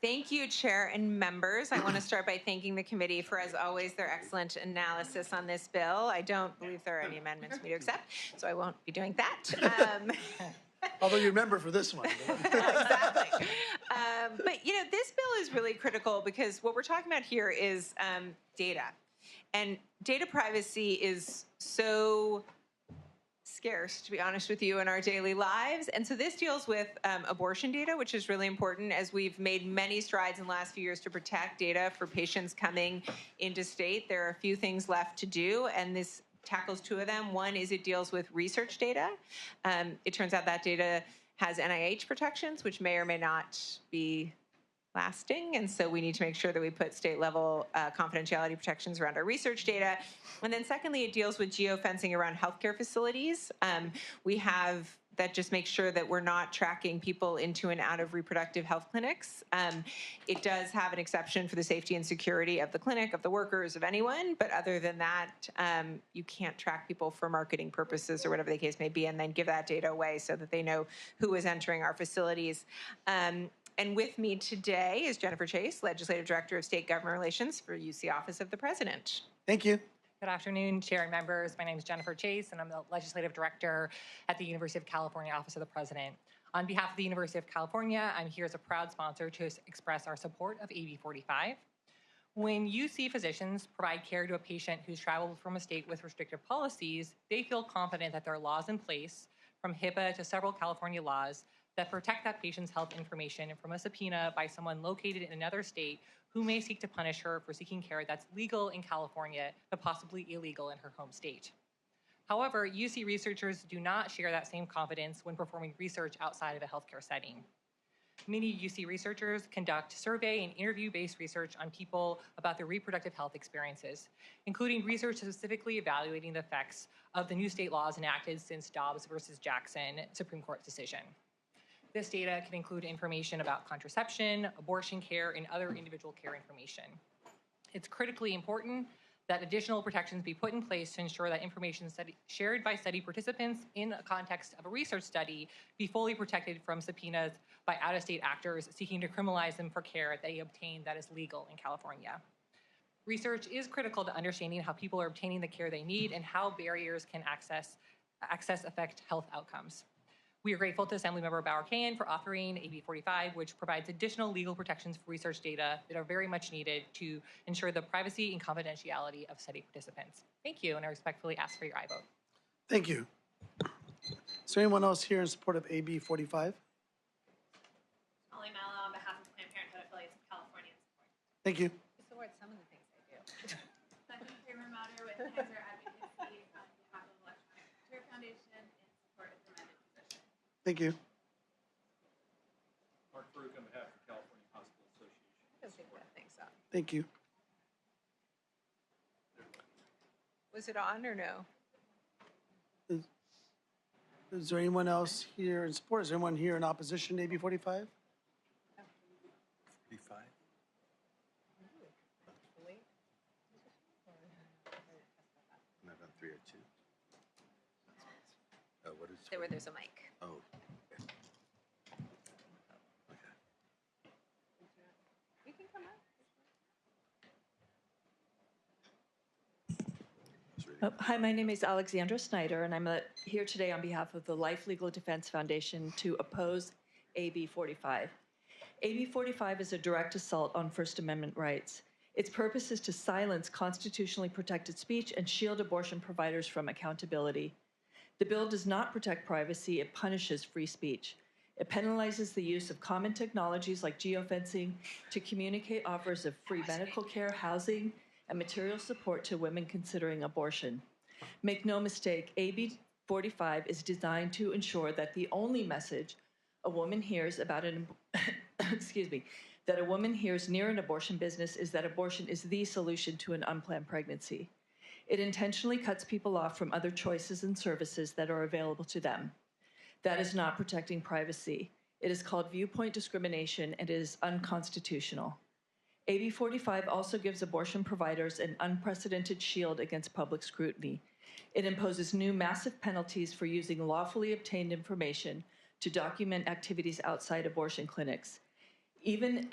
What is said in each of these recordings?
Thank you, Chair and members. I want to start by thanking the committee for, as always, their excellent analysis on this bill. I don't believe there are any amendments for me to accept, so I won't be doing that. Although you remember for this one. Exactly. But, this bill is really critical because what we're talking about here is data. And data privacy is so scarce, to be honest with you, in our daily lives. And so this deals with abortion data, which is really important, as we've made many strides in the last few years to protect data for patients coming into state. There are a few things left to do, and this tackles two of them. One is it deals with research data. It turns out that data has NIH protections, which may or may not be lasting, and so we need to make sure that we put state-level confidentiality protections around our research data. And then secondly, it deals with geofencing around healthcare facilities. We have that just makes sure that we're not tracking people into and out of reproductive health clinics. It does have an exception for the safety and security of the clinic, of the workers, of anyone, but other than that, you can't track people for marketing purposes or whatever the case may be, and then give that data away so that they know who is entering our facilities. And with me today is Jennifer Chase, Legislative Director of State Government Relations for UC Office of the President. Thank you. Good afternoon, Chair and members. My name is Jennifer Chase, and I'm the Legislative Director at the University of California Office of the President. On behalf of the University of California, I'm here as a proud sponsor to express our support of AB 45. When UC physicians provide care to a patient who's traveled from a state with restrictive policies, they feel confident that there are laws in place, from HIPAA to several California laws, that protect that patient's health information from a subpoena by someone located in another state who may seek to punish her for seeking care that's legal in California but possibly illegal in her home state. However, UC researchers do not share that same confidence when performing research outside of a healthcare setting. Many UC researchers conduct survey and interview-based research on people about their reproductive health experiences, including research specifically evaluating the effects of the new state laws enacted since Dobbs versus Jackson Supreme Court decision. This data can include information about contraception, abortion care, and other individual care information. It's critically important that additional protections be put in place to ensure that information shared by study participants in the context of a research study be fully protected from subpoenas by out-of-state actors seeking to criminalize them for care they obtain that is legal in California. Research is critical to understanding how people are obtaining the care they need and how barriers can access affect health outcomes. We are grateful to Assemblymember Bauer-Cahan for authoring AB 45, which provides additional legal protections for research data that are very much needed to ensure the privacy and confidentiality of study participants. Thank you, and I respectfully ask for your aye vote. Thank you. Is there anyone else here in support of AB 45? Molly Mallow on behalf of Planned Parenthood Affiliates of California in support. Thank you. I support some of the things I do. Second, Kramer Matter with Kaiser Advocacy on behalf of Electronic Frontier Foundation in support of the amended position. Thank you. Mark Farouk on behalf of the California Hospital Association. I think that thing's up. Thank you. Was it on or no? Is there anyone else here in support? Is there anyone here in opposition to AB 45? 45. Am I on 3 or 2? What is There's a mic. Oh. Okay. You can come up. Hi, my name is Alexandra Snyder, and I'm here today on behalf of the Life Legal Defense Foundation to oppose AB 45. AB 45 is a direct assault on First Amendment rights. Its purpose is to silence constitutionally protected speech and shield abortion providers from accountability. The bill does not protect privacy, it punishes free speech. It penalizes the use of common technologies like geofencing to communicate offers of free medical care, housing, and material support to women considering abortion. Make no mistake, AB 45 is designed to ensure that the only message a woman hears about that a woman hears near an abortion business is that abortion is the solution to an unplanned pregnancy. It intentionally cuts people off from other choices and services that are available to them. That is not protecting privacy. It is called viewpoint discrimination and is unconstitutional. AB 45 also gives abortion providers an unprecedented shield against public scrutiny. It imposes new massive penalties for using lawfully obtained information to document activities outside abortion clinics. Even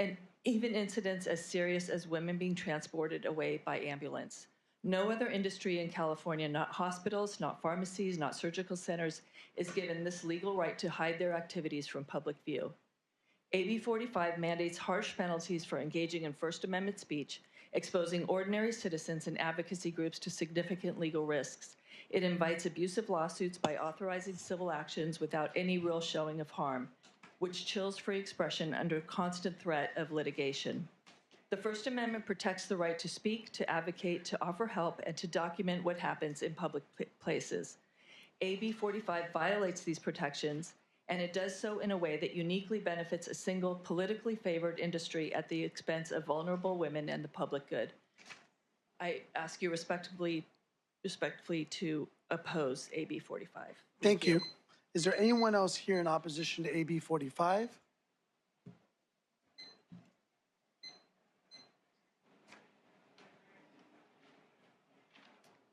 even incidents as serious as women being transported away by ambulance. No other industry in California, not hospitals, not pharmacies, not surgical centers, is given this legal right to hide their activities from public view. AB 45 mandates harsh penalties for engaging in First Amendment speech, exposing ordinary citizens and advocacy groups to significant legal risks. It invites abusive lawsuits by authorizing civil actions without any real showing of harm, which chills free expression under constant threat of litigation. The First Amendment protects the right to speak, to advocate, to offer help, and to document what happens in public places. AB 45 violates these protections, and it does so in a way that uniquely benefits a single politically favored industry at the expense of vulnerable women and the public good. I ask you respectfully to oppose AB 45. Thank you. Is there anyone else here in opposition to AB 45?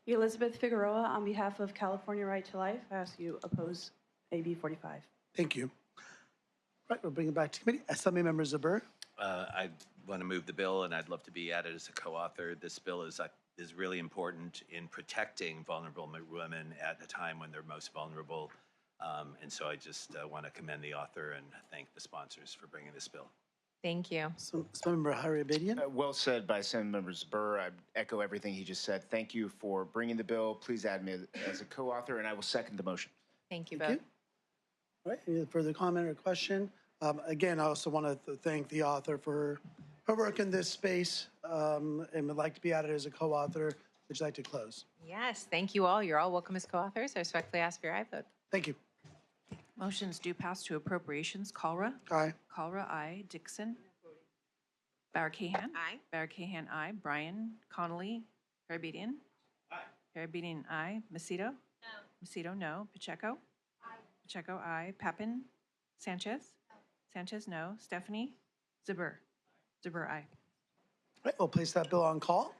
Elizabeth Figueroa, on behalf of California Right to Life, I ask you oppose AB 45. Thank you. Right, we'll bring it back to committee. Assembly Member Zuber. I want to move the bill, and I'd love to be added as a co-author. This bill is really important in protecting vulnerable women at a time when they're most vulnerable. And so I just want to commend the author and thank the sponsors for bringing this bill. Thank you. So, Member Hari Abedian. Well said by Assemblymember Zbur. I echo everything he just said. Thank you for bringing the bill. Please add me as a co-author, and I will second the motion. Thank you Thank both. you. All right, any further comment or question? Again, I also want to thank the author for her work in this space and would like to be added as a co-author. Would you like to close? Yes, thank you all. You're all welcome as co-authors. I respectfully ask for your aye vote. Thank you. Motions do pass to appropriations. Calra. Aye. Calra, aye. Dixon. Barakahan. Aye. Barakahan, aye. Bryan. Connolly. Garabedian. Aye. Garabedian, aye. Macedo. No. Macedo, no. Pacheco. Aye. Pacheco, aye. Pappen. Sanchez. No. Sanchez, no. Stephanie. Zbur. Zbur, aye. All right, we'll place that bill on call.